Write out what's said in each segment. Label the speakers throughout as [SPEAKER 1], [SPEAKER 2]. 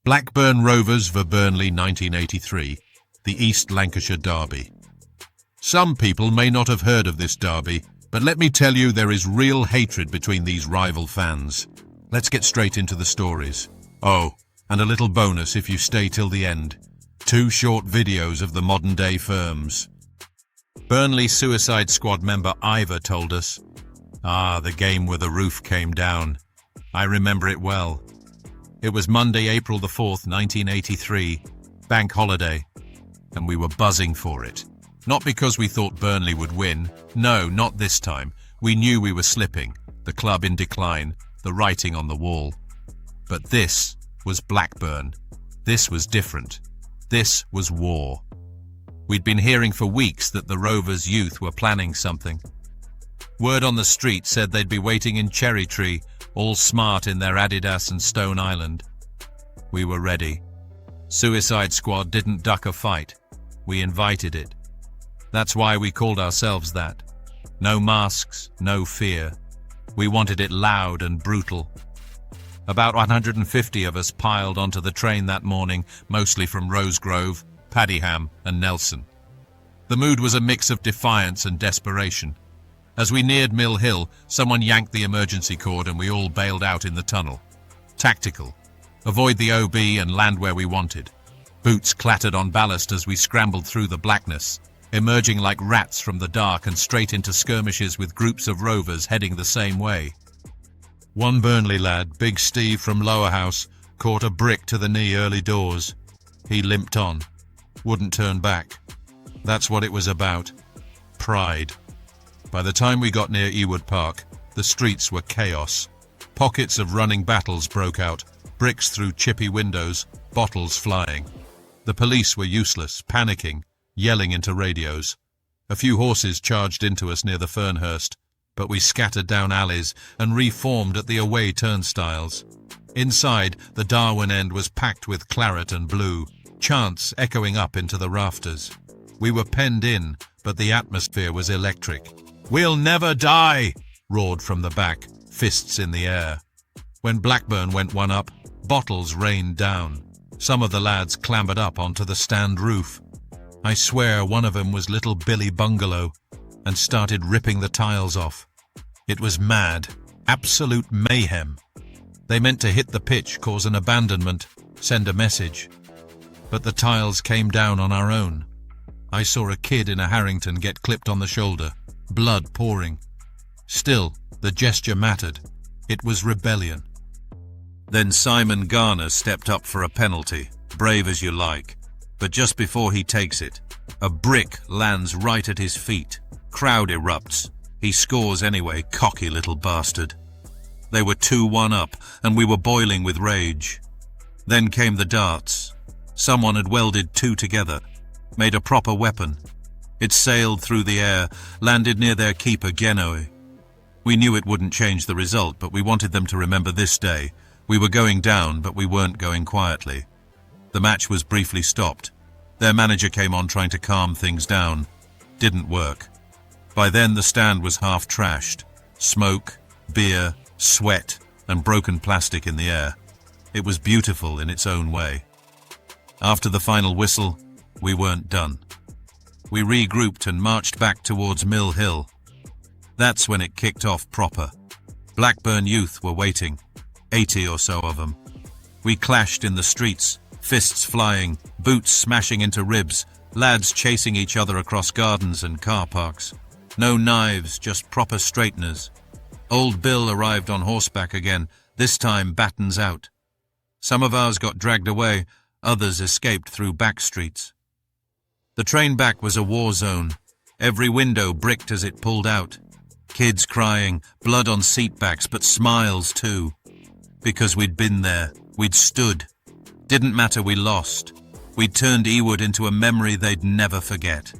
[SPEAKER 1] Blackburn Rovers v Burnley 1983, the East Lancashire Derby. Some people may not have heard of this derby, but let me tell you there is real hatred between these rival fans. Let's get straight into the stories. Oh, and a little bonus if you stay till the end. 2 short videos of the modern-day firms. Burnley Suicide Squad member Ivor told us, the game where the roof came down. I remember it well. It was Monday, April the 4th, 1983, bank holiday, and we were buzzing for it. Not because we thought Burnley would win. No, not this time. We knew we were slipping, the club in decline, the writing on the wall. But this was Blackburn. This was different. This was war. We'd been hearing for weeks that the Rovers Youth were planning something. Word on the street said they'd be waiting in Cherry Tree, all smart in their Adidas and Stone Island. We were ready. Suicide Squad didn't duck a fight. We invited it. That's why we called ourselves that. No masks, no fear. We wanted it loud and brutal. About 150 of us piled onto the train that morning, mostly from Rosegrove, Paddyham and Nelson. The mood was a mix of defiance and desperation. As we neared Mill Hill, someone yanked the emergency cord and we all bailed out in the tunnel. Tactical. Avoid the OB and land where we wanted. Boots clattered on ballast as we scrambled through the blackness, emerging like rats from the dark and straight into skirmishes with groups of rovers heading the same way. One Burnley lad, Big Steve from Lower House, caught a brick to the knee early doors. He limped on. Wouldn't turn back. That's what it was about. Pride. By the time we got near Ewood Park, the streets were chaos. Pockets of running battles broke out, bricks through chippy windows, bottles flying. The police were useless, panicking, yelling into radios. A few horses charged into us near the Fernhurst, but we scattered down alleys and reformed at the away turnstiles. Inside, the Darwin end was packed with claret and blue, chants echoing up into the rafters. We were penned in, but the atmosphere was electric. "We'll never die!" roared from the back, fists in the air. When Blackburn went one up, bottles rained down. Some of the lads clambered up onto the stand roof. I swear one of them was little Billy Bungalow, and started ripping the tiles off. It was mad, absolute mayhem. They meant to hit the pitch, cause an abandonment, send a message. But the tiles came down on our own. I saw a kid in a Harrington get clipped on the shoulder, blood pouring. Still, the gesture mattered. It was rebellion. Then Simon Garner stepped up for a penalty, brave as you like. But just before he takes it, a brick lands right at his feet. Crowd erupts. He scores anyway, cocky little bastard. They were 2-1 up, and we were boiling with rage. Then came the darts. Someone had welded 2 together, made a proper weapon. It sailed through the air, landed near their keeper, Genoe. We knew it wouldn't change the result, but we wanted them to remember this day. We were going down, but we weren't going quietly. The match was briefly stopped. Their manager came on trying to calm things down. Didn't work. By then the stand was half trashed. Smoke, beer, sweat, and broken plastic in the air. It was beautiful in its own way. After the final whistle, we weren't done. We regrouped and marched back towards Mill Hill. That's when it kicked off proper. Blackburn Youth were waiting, 80 or so of them. We clashed in the streets, fists flying, boots smashing into ribs, lads chasing each other across gardens and car parks. No knives, just proper straighteners. Old Bill arrived on horseback again, this time battens out. Some of ours got dragged away, others escaped through back streets. The train back was a war zone. Every window bricked as it pulled out. Kids crying, blood on seat backs, but smiles too. Because we'd been there, we'd stood. Didn't matter we lost. We'd turned Ewood into a memory they'd never forget.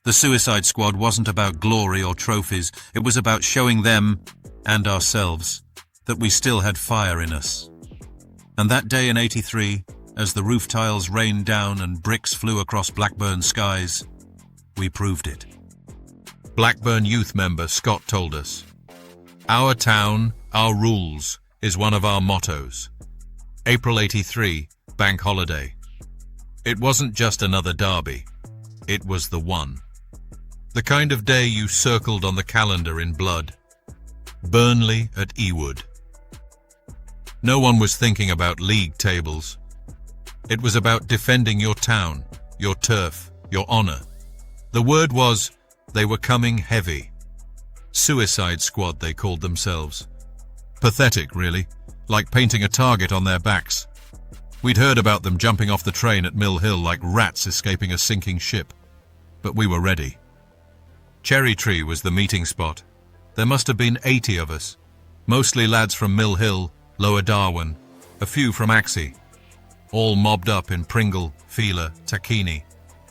[SPEAKER 1] The Suicide Squad wasn't about glory or trophies. It was about showing them, and ourselves, that we still had fire in us. And that day in '83, as the roof tiles rained down and bricks flew across Blackburn skies, we proved it. Blackburn Youth member Scott told us, "Our town, our rules is one of our mottos. April 83, bank holiday. It wasn't just another derby. It was the one. The kind of day you circled on the calendar in blood. Burnley at Ewood. No one was thinking about league tables. It was about defending your town, your turf, your honour. The word was, they were coming heavy. Suicide Squad, they called themselves. Pathetic, really, like painting a target on their backs. We'd heard about them jumping off the train at Mill Hill like rats escaping a sinking ship. But we were ready. Cherry Tree was the meeting spot. There must have been 80 of us, mostly lads from Mill Hill, Lower Darwin, a few from Axie. All mobbed up in Pringle, Feeler, Taquini.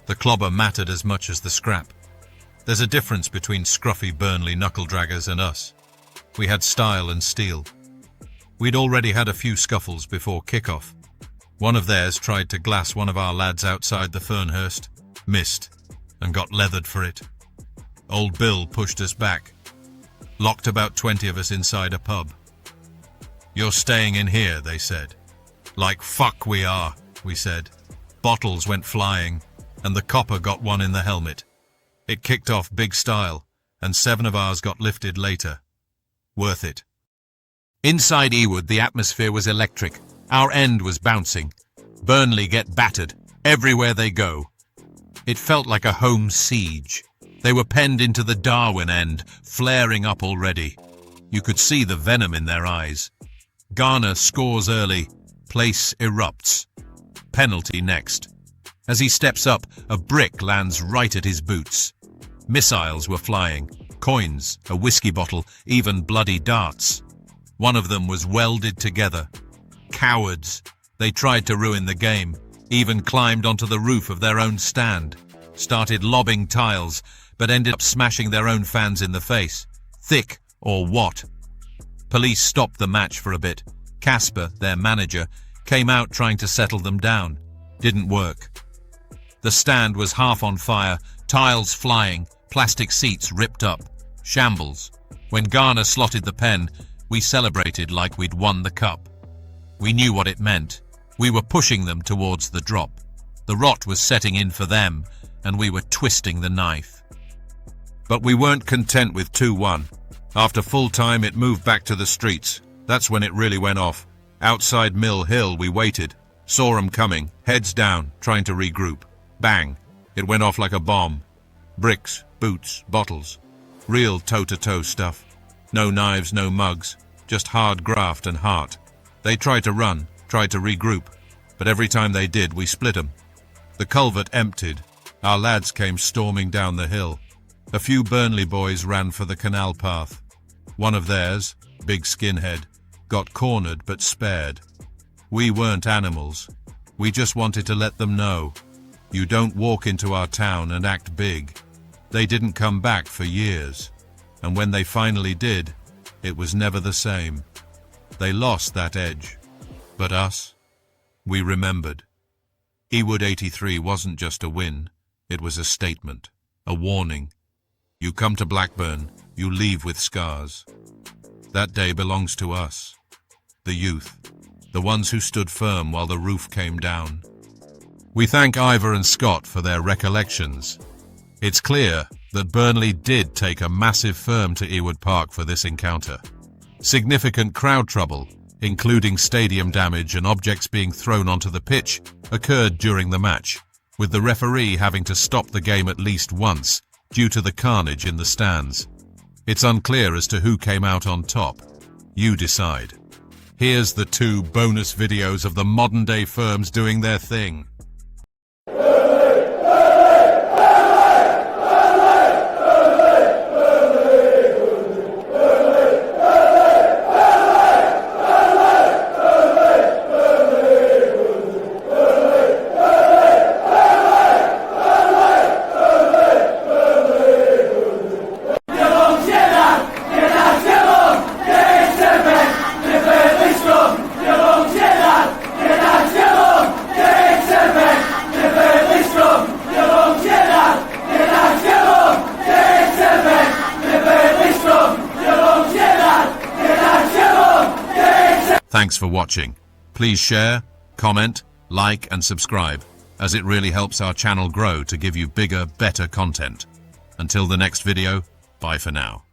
[SPEAKER 1] The clobber mattered as much as the scrap. There's a difference between scruffy Burnley knuckle-draggers and us. We had style and steel. We'd already had a few scuffles before kick-off. One of theirs tried to glass one of our lads outside the Fernhurst, missed, and got leathered for it. Old Bill pushed us back, locked about 20 of us inside a pub. "You're staying in here," they said. "Like fuck we are," we said. Bottles went flying, and the copper got one in the helmet. It kicked off big style, and 7 of ours got lifted later. Worth it. Inside Ewood, the atmosphere was electric. Our end was bouncing. Burnley get battered, everywhere they go. It felt like a home siege. They were penned into the Darwin end, flaring up already. You could see the venom in their eyes. Garner scores early. Place erupts. Penalty next. As he steps up, a brick lands right at his boots. Missiles were flying. Coins, a whiskey bottle, even bloody darts. One of them was welded together. Cowards. They tried to ruin the game, even climbed onto the roof of their own stand. Started lobbing tiles, but ended up smashing their own fans in the face. Thick or what? Police stopped the match for a bit. Casper, their manager, came out trying to settle them down. Didn't work. The stand was half on fire, tiles flying, plastic seats ripped up. Shambles. When Garner slotted the pen, we celebrated like we'd won the cup. We knew what it meant. We were pushing them towards the drop. The rot was setting in for them, and we were twisting the knife. But we weren't content with 2-1. After full time, it moved back to the streets. That's when it really went off. Outside Mill Hill, we waited. Saw 'em coming, heads down, trying to regroup. Bang! It went off like a bomb. Bricks, boots, bottles. Real toe-to-toe stuff. No knives, no mugs. Just hard graft and heart. They tried to run, tried to regroup. But every time they did, we split 'em. The culvert emptied. Our lads came storming down the hill. A few Burnley boys ran for the canal path. One of theirs, big skinhead, got cornered but spared. We weren't animals. We just wanted to let them know. You don't walk into our town and act big. They didn't come back for years. And when they finally did, it was never the same. They lost that edge. But us? We remembered. Ewood 83 wasn't just a win. It was a statement. A warning. You come to Blackburn, you leave with scars. That day belongs to us. The youth. The ones who stood firm while the roof came down. We thank Ivor and Scott for their recollections. It's clear that Burnley did take a massive firm to Ewood Park for this encounter. Significant crowd trouble, including stadium damage and objects being thrown onto the pitch, occurred during the match, with the referee having to stop the game at least once due to the carnage in the stands. It's unclear as to who came out on top. You decide. Here's the 2 bonus videos of the modern-day firms doing their thing. Thanks for watching. Please share, comment, like and subscribe, as it really helps our channel grow to give you bigger, better content. Until the next video, bye for now.